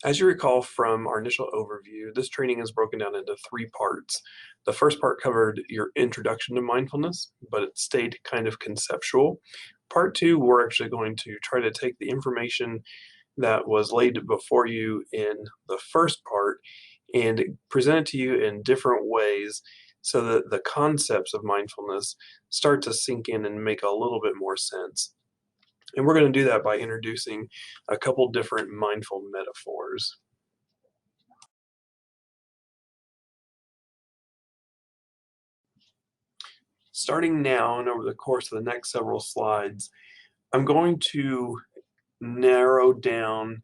As you recall from our initial overview, this training is broken down into three parts. The first part covered your introduction to mindfulness, but it stayed kind of conceptual. Part two, we're actually going to try to take the information that was laid before you in the first part and present it to you in different ways so that the concepts of mindfulness start to sink in and make a little bit more sense. And we're going to do that by introducing a couple different mindful metaphors. Starting now and over the course of the next several slides, I'm going to narrow down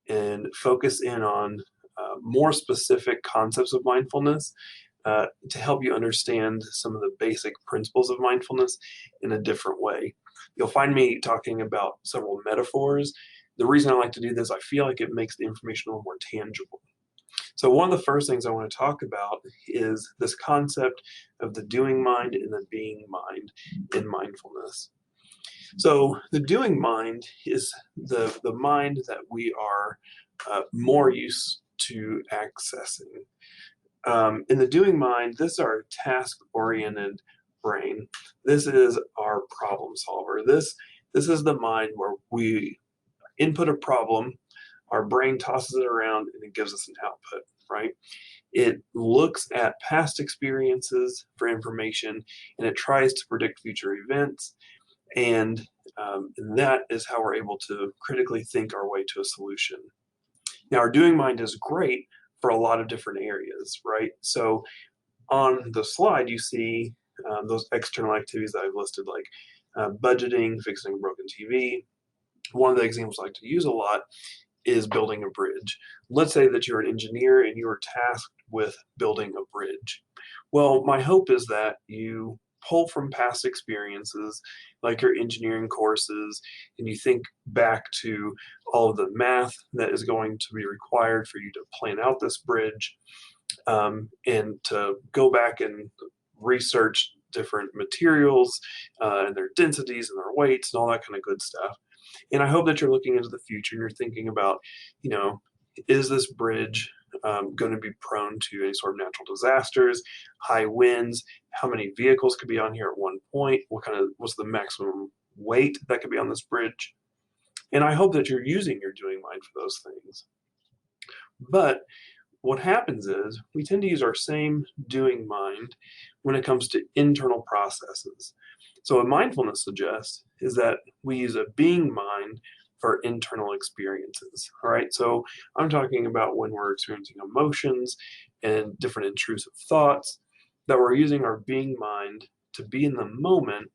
and focus in on more specific concepts of mindfulness to help you understand some of the basic principles of mindfulness in a different way. You'll find me talking about several metaphors. The reason I like to do this, I feel like it makes the information a little more tangible. So one of the first things I want to talk about is this concept of the doing mind and the being mind in mindfulness. So the doing mind is the mind that we are more used to accessing. In the doing mind, this is our task-oriented brain. This is our problem solver. This is the mind where we input a problem, our brain tosses it around, and it gives us an output, right? It looks at past experiences for information, and it tries to predict future events, and that is how we're able to critically think our way to a solution. Now, our doing mind is great for a lot of different areas, right? So on the slide, you see those external activities that I've listed, like budgeting, fixing a broken TV. One of the examples I like to use a lot is building a bridge. Let's say that you're an engineer and you are tasked with building a bridge. Well, my hope is that you pull from past experiences like your engineering courses and you think back to all of the math that is going to be required for you to plan out this bridge, and to go back and research different materials and their densities and their weights and all that kind of good stuff. And I hope that you're looking into the future and you're thinking about, you know, is this bridge going to be prone to any sort of natural disasters, high winds? How many vehicles could be on here at one point? What's the maximum weight that could be on this bridge? And I hope that you're using your doing mind for those things. But what happens is we tend to use our same doing mind when it comes to internal processes. So what mindfulness suggests is that we use a being mind for internal experiences. All right. So I'm talking about when we're experiencing emotions and different intrusive thoughts, that we're using our being mind to be in the moment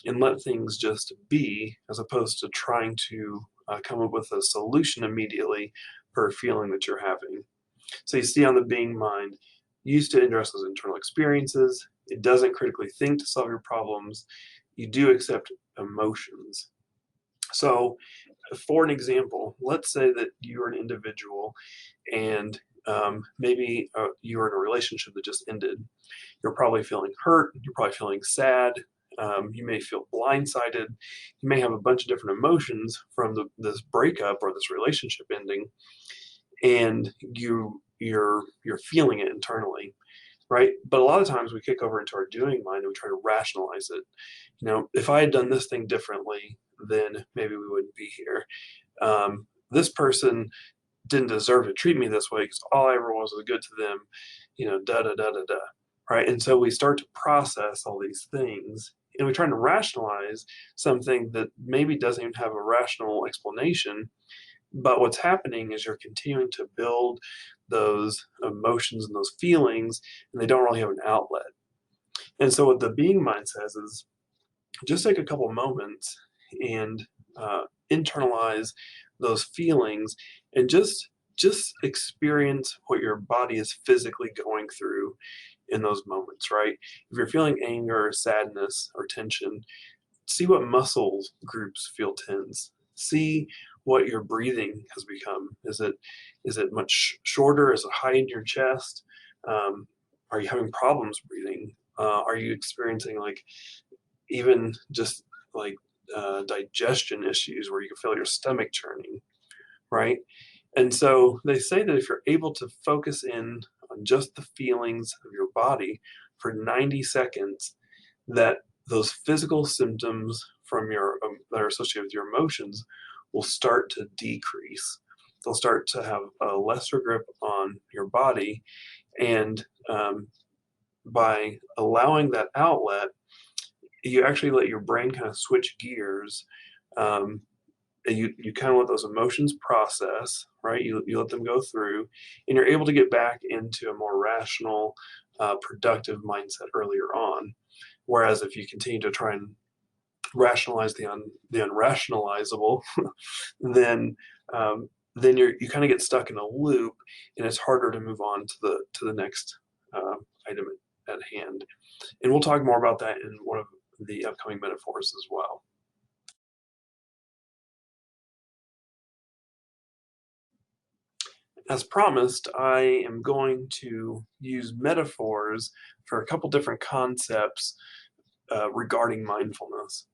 and let things just be, as opposed to trying to come up with a solution immediately for a feeling that you're having. So you see on the being mind, used to address those internal experiences. It doesn't critically think to solve your problems. You do accept emotions. So for an example, let's say that you're an individual and maybe you're in a relationship that just ended. You're probably feeling hurt. You're probably feeling sad. You may feel blindsided. You may have a bunch of different emotions from this breakup or this relationship ending, and you're feeling it internally, right? But a lot of times we kick over into our doing mind and we try to rationalize it. If I had done this thing differently, then maybe we wouldn't be here. This person didn't deserve to treat me this way because all I ever was good to them, da da da da da, right? And so we start to process all these things and we're trying to rationalize something that maybe doesn't even have a rational explanation, but what's happening is you're continuing to build those emotions and those feelings, and they don't really have an outlet. And so what the being mind says is just take a couple moments and internalize those feelings and just experience what your body is physically going through in those moments, right? If you're feeling anger or sadness or tension, see what muscle groups feel tense. See what your breathing has become. Is it much shorter? Is it high in your chest? Are you having problems breathing? Are you experiencing like even just like digestion issues where you can feel your stomach churning, right? And so they say that if you're able to focus in on just the feelings of your body for 90 seconds, that those physical symptoms from your that are associated with your emotions will start to decrease. They'll start to have a lesser grip on your body, and by allowing that outlet, you actually let your brain kind of switch gears. Um, and you kind of let those emotions process, right? You let them go through, and you're able to get back into a more rational, productive mindset earlier on. Whereas if you continue to try and rationalize the unrationalizable, then you kind of get stuck in a loop, and it's harder to move on to the next item at hand. And we'll talk more about that in one of the upcoming metaphors as well. As promised, I am going to use metaphors for a couple different concepts regarding mindfulness.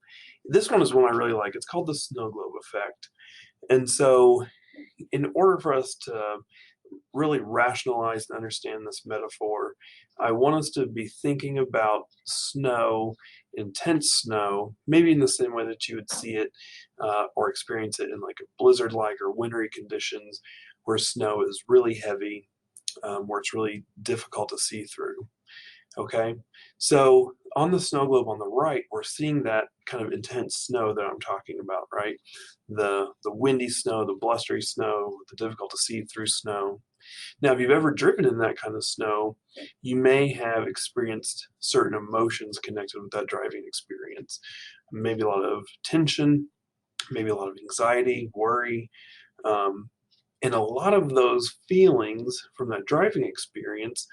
This one is one I really like. It's called the snow globe effect. And so, in order for us to really rationalize and understand this metaphor, I want us to be thinking about snow, intense snow, maybe in the same way that you would see it or experience it in like a blizzard like or wintry conditions where snow is really heavy, where it's really difficult to see through. Okay, so on the snow globe on the right, we're seeing that kind of intense snow that I'm talking about, right? The windy snow, the blustery snow, the difficult to see through snow. Now, if you've ever driven in that kind of snow, you may have experienced certain emotions connected with that driving experience. Maybe a lot of tension, maybe a lot of anxiety, worry. Um, and a lot of those feelings from that driving experience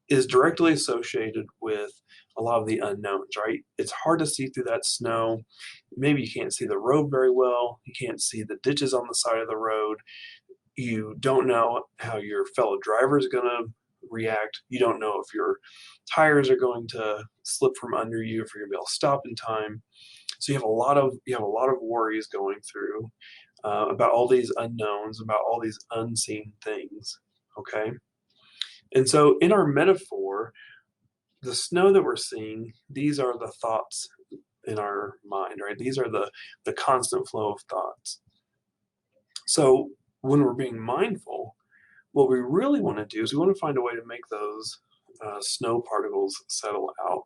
is directly associated with a lot of the unknowns, right? It's hard to see through that snow. Maybe you can't see the road very well. You can't see the ditches on the side of the road. You don't know how your fellow driver is going to react. You don't know if your tires are going to slip from under you, if you're going to be able to stop in time. So you have a lot of worries going through about all these unknowns, about all these unseen things. Okay, and so in our metaphor, the snow that we're seeing, these are the thoughts in our mind, right? These are the constant flow of thoughts. So when we're being mindful, what we really want to do is we want to find a way to make those snow particles settle out.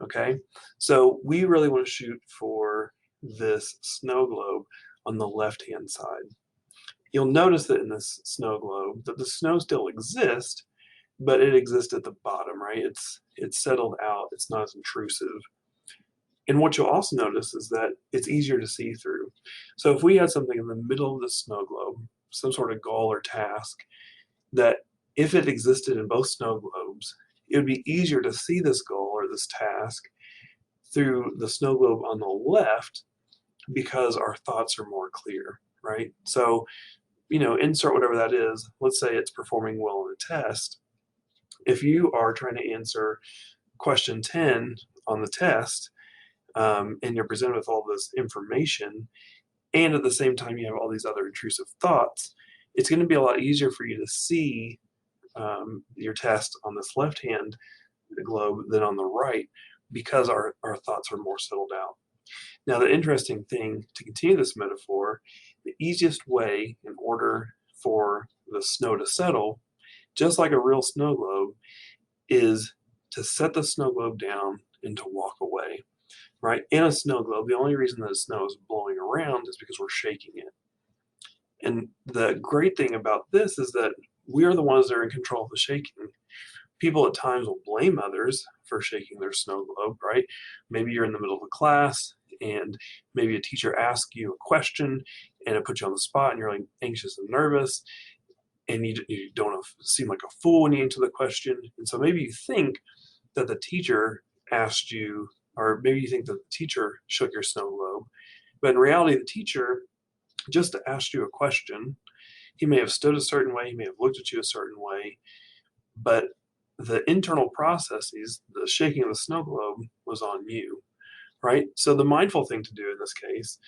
Okay, so we really want to shoot for this snow globe on the left hand side. You'll notice that in this snow globe that the snow still exists, but it exists at the bottom, right? It's settled out. It's not as intrusive. And what you'll also notice is that it's easier to see through. So if we had something in the middle of the snow globe, some sort of goal or task, that if it existed in both snow globes, it would be easier to see this goal or this task through the snow globe on the left because our thoughts are more clear, right? So, insert whatever that is. Let's say it's performing well in a test. If you are trying to answer question 10 on the test, and you're presented with all this information, and at the same time you have all these other intrusive thoughts, it's going to be a lot easier for you to see your test on this left hand globe than on the right because our thoughts are more settled out. Now, the interesting thing to continue this metaphor, the easiest way in order for the snow to settle, just like a real snow globe, is to set the snow globe down and to walk away, right? In a snow globe, the only reason that the snow is blowing around is because we're shaking it. And the great thing about this is that we are the ones that are in control of the shaking. People at times will blame others for shaking their snow globe, right? Maybe you're in the middle of a class and maybe a teacher asks you a question and it puts you on the spot and you're like anxious and nervous and you don't seem like a fool when you answer the question. And so maybe you think that the teacher asked you, or maybe you think that the teacher shook your snow globe, but in reality, the teacher just asked you a question. He may have stood a certain way, he may have looked at you a certain way, but the internal processes, the shaking of the snow globe, was on you, right? So the mindful thing to do in this case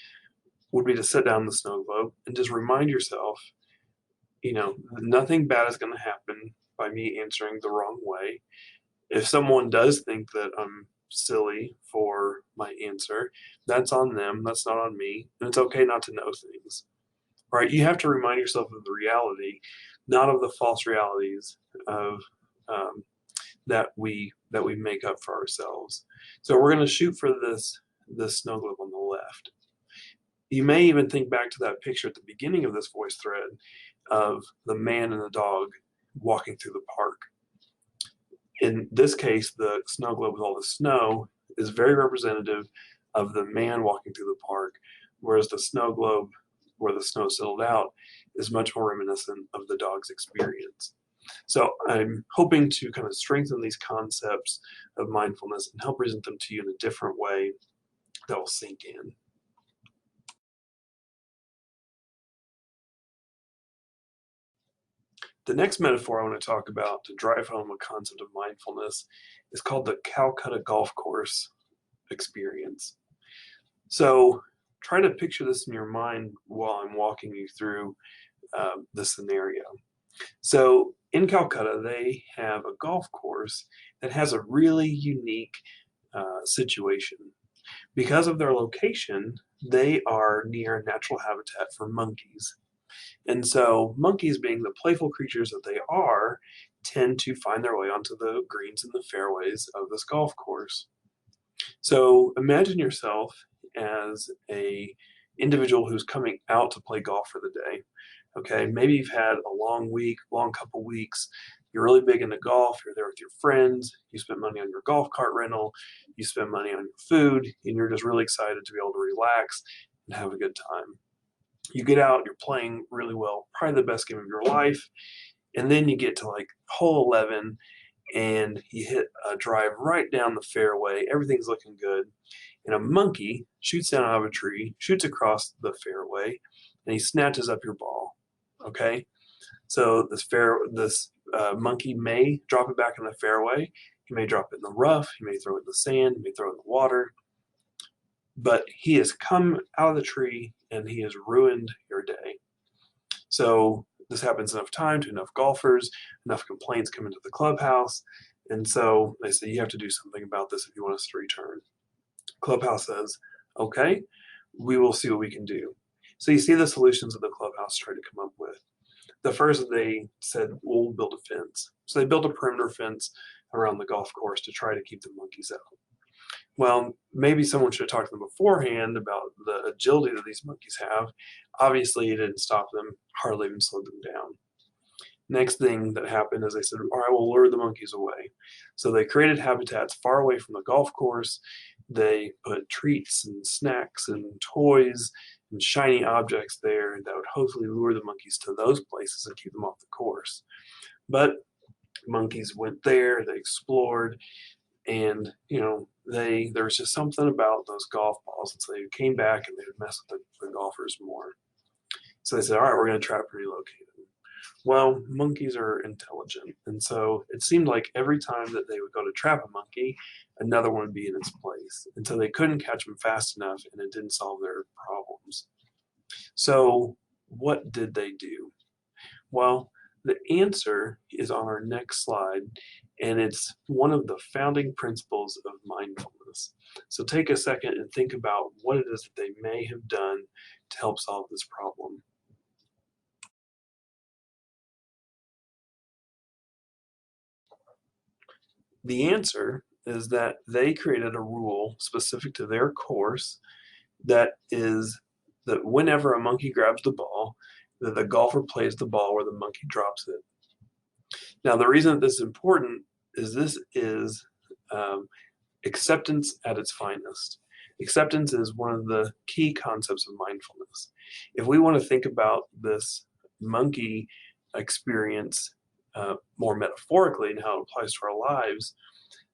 would be to set down the snow globe and just remind yourself nothing bad is going to happen by me answering the wrong way. If someone does think that I'm silly for my answer, that's on them. That's not on me. And it's okay not to know things. Right? You have to remind yourself of the reality, not of the false realities of um, that we make up for ourselves. So we're going to shoot for this snow globe on the left. You may even think back to that picture at the beginning of this voice thread of the man and the dog walking through the park. In this case, the snow globe with all the snow is very representative of the man walking through the park, whereas the snow globe where the snow settled out is much more reminiscent of the dog's experience. So I'm hoping to kind of strengthen these concepts of mindfulness and help present them to you in a different way that will sink in. The next metaphor I want to talk about to drive home a concept of mindfulness is called the Calcutta golf course experience. So try to picture this in your mind while I'm walking you through the scenario. So in Calcutta, they have a golf course that has a really unique situation. Because of their location, they are near natural habitat for monkeys. And so monkeys, being the playful creatures that they are, tend to find their way onto the greens and the fairways of this golf course. So imagine yourself as a individual who's coming out to play golf for the day. Okay, maybe you've had a long week, long couple weeks. You're really big into golf. You're there with your friends. You spend money on your golf cart rental. You spend money on your food, and you're just really excited to be able to relax and have a good time. You get out, you're playing really well, probably the best game of your life, and then you get to like hole 11 and you hit a drive right down the fairway. Everything's looking good. And a monkey shoots down out of a tree, shoots across the fairway, and he snatches up your ball. Okay? So this monkey may drop it back in the fairway. He may drop it in the rough. He may throw it in the sand. He may throw it in the water. But he has come out of the tree and he has ruined your day. So this happens enough time to enough golfers, enough complaints come into the clubhouse. And so they say, you have to do something about this if you want us to return. Clubhouse says, okay, we will see what we can do. So you see the solutions that the clubhouse tried to come up with. The first, they said, we'll build a fence. So they built a perimeter fence around the golf course to try to keep the monkeys out. Well, maybe someone should have talked to them beforehand about the agility that these monkeys have. Obviously, it didn't stop them, hardly even slowed them down. Next thing that happened is they said, all right, we'll lure the monkeys away. So they created habitats far away from the golf course. They put treats and snacks and toys and shiny objects there that would hopefully lure the monkeys to those places and keep them off the course. But monkeys went there, they explored, and there was just something about those golf balls, and so they came back and they would mess with the golfers more. So they said, all right, we're going to try to relocate them. Well, monkeys are intelligent, and so it seemed like every time that they would go to trap a monkey, another one would be in its place. And so they couldn't catch them fast enough, and it didn't solve their problems. So what did they do? Well, the answer is on our next slide, and it's one of the founding principles of mindfulness. So take a second and think about what it is that they may have done to help solve this problem. The answer is that they created a rule specific to their course that is that whenever a monkey grabs the ball, that the golfer plays the ball where the monkey drops it. Now, the reason that this is important is this is acceptance at its finest. Acceptance is one of the key concepts of mindfulness. If we want to think about this monkey experience more metaphorically and how it applies to our lives,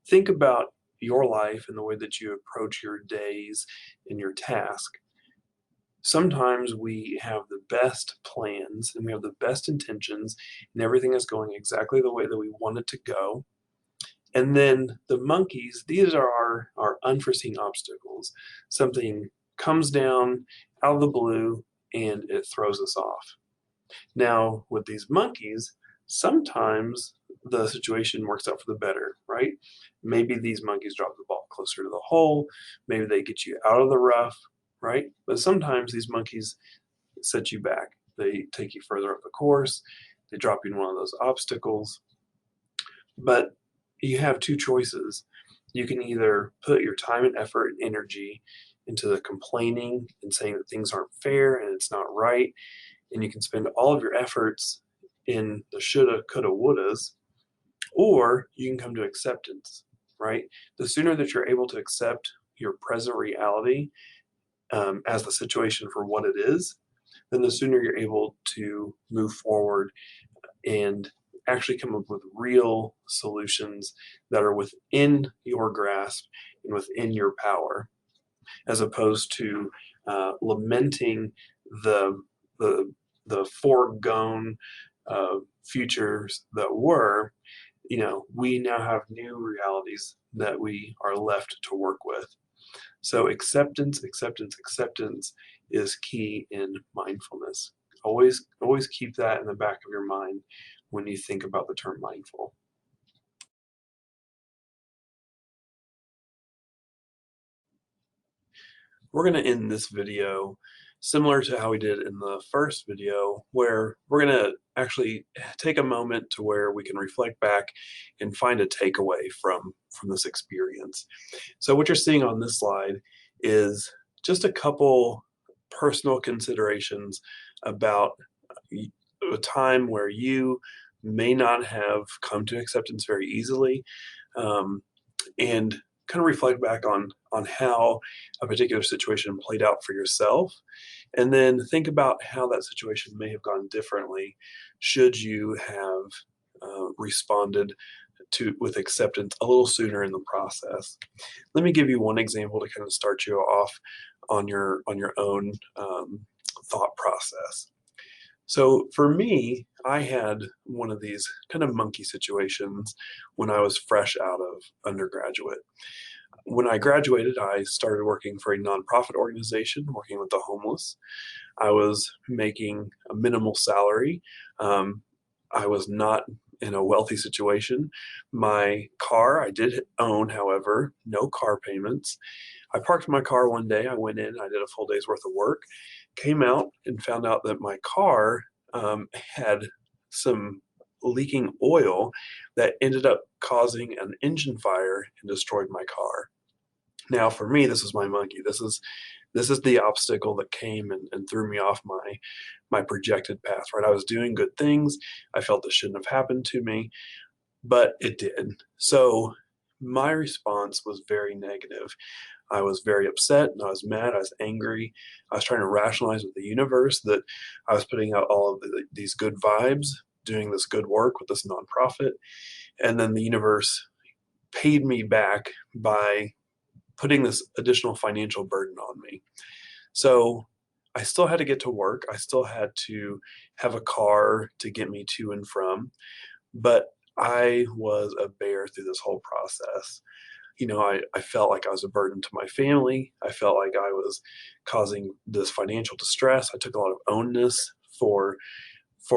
think about your life and the way that you approach your days and your task. Sometimes we have the best plans and we have the best intentions and everything is going exactly the way that we want it to go. And then the monkeys, these are our unforeseen obstacles. Something comes down out of the blue and it throws us off. Now, with these monkeys, sometimes the situation works out for the better, right? Maybe these monkeys drop the ball closer to the hole, maybe they get you out of the rough, right? But sometimes these monkeys set you back. They take you further up the course, they drop you in one of those obstacles. But you have two choices. You can either put your time and effort and energy into the complaining and saying that things aren't fair and it's not right, and you can spend all of your efforts in the shoulda, coulda, wouldas, or you can come to acceptance, right? The sooner that you're able to accept your present reality as the situation for what it is, then the sooner you're able to move forward and actually come up with real solutions that are within your grasp and within your power, as opposed to lamenting the the the foregone futures that were. We now have new realities that we are left to work with. So acceptance, acceptance, acceptance is key in mindfulness. Always keep that in the back of your mind when you think about the term mindful. We're going to end this video similar to how we did in the first video, where we're going to actually take a moment to where we can reflect back and find a takeaway from this experience. So what you're seeing on this slide is just a couple personal considerations about a time where you may not have come to acceptance very easily, um, and kind of reflect back on how a particular situation played out for yourself, and then think about how that situation may have gone differently should you have responded to with acceptance a little sooner in the process. Let me give you one example to kind of start you off on your own thought process. So for me, I had one of these kind of monkey situations when I was fresh out of undergraduate. When I graduated, I started working for a nonprofit organization, working with the homeless. I was making a minimal salary. Um, I was not in a wealthy situation. My car I did own, however, no car payments. I parked my car one day. I went in, I did a full day's worth of work, came out and found out that my car had some leaking oil that ended up causing an engine fire and destroyed my car. Now, for me, this was my monkey. This is the obstacle that came and threw me off my projected path. Right, I was doing good things. I felt this shouldn't have happened to me, but it did. So my response was very negative. I was very upset and I was mad. I was angry. I was trying to rationalize with the universe that I was putting out all of these good vibes, doing this good work with this nonprofit, and then the universe paid me back by putting this additional financial burden on me. So I still had to get to work. I still had to have a car to get me to and from, but I was a bear through this whole process. I felt like I was a burden to my family. I felt like I was causing this financial distress. I took a lot of ownness for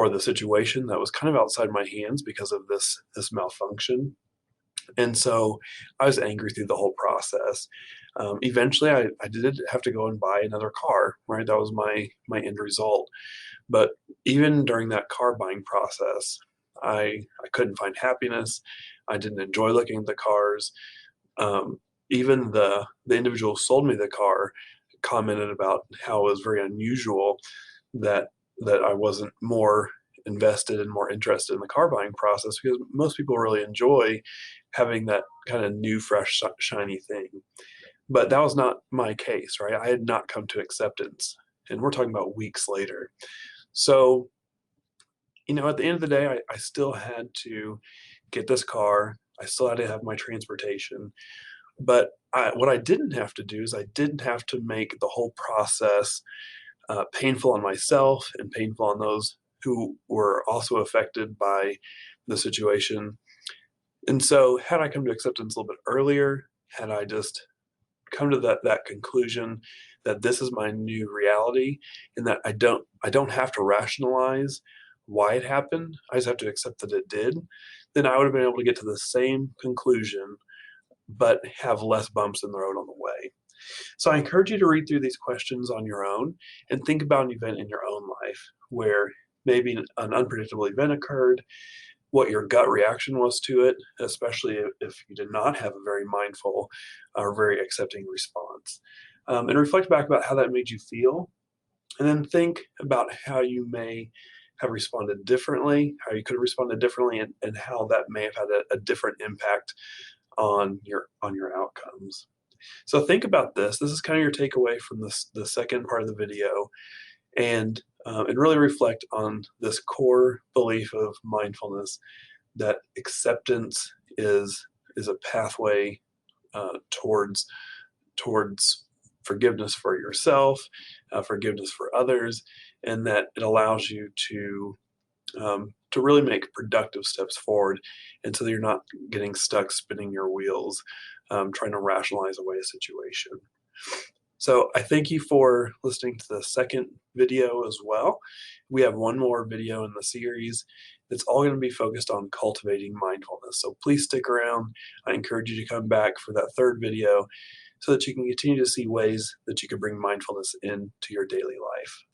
the situation that was kind of outside my hands because of this malfunction. And so I was angry through the whole process. Eventually, I did have to go and buy another car. Right, that was my end result. But even during that car buying process, I couldn't find happiness. I didn't enjoy looking at the cars. Um, Even the individual who sold me the car commented about how it was very unusual that I wasn't more invested and more interested in the car buying process, because most people really enjoy having that kind of new, fresh, shiny thing. But that was not my case, right? I had not come to acceptance, and we're talking about weeks later. So, at the end of the day, I still had to get this car. I still had to have my transportation. But what I didn't have to do is I didn't have to make the whole process painful on myself and painful on those who were also affected by the situation. And so, had I come to acceptance a little bit earlier, had I just come to that conclusion that this is my new reality and that I don't have to rationalize why it happened. I just have to accept that it did. Then I would have been able to get to the same conclusion, but have less bumps in the road on the way. So I encourage you to read through these questions on your own and think about an event in your own life where maybe an unpredictable event occurred, what your gut reaction was to it, especially if you did not have a very mindful or very accepting response. And reflect back about how that made you feel, and then think about how you may have responded differently, how you could have responded differently, and how that may have had a different impact on your outcomes. So think about this. This is kind of your takeaway from the second part of the video, and really reflect on this core belief of mindfulness that acceptance is a pathway towards forgiveness for yourself, forgiveness for others, and that it allows you to really make productive steps forward, and so that you're not getting stuck spinning your wheels, trying to rationalize away a situation. So I thank you for listening to the second video as well. We have one more video in the series that's all going to be focused on cultivating mindfulness. So please stick around. I encourage you to come back for that third video so that you can continue to see ways that you can bring mindfulness into your daily life.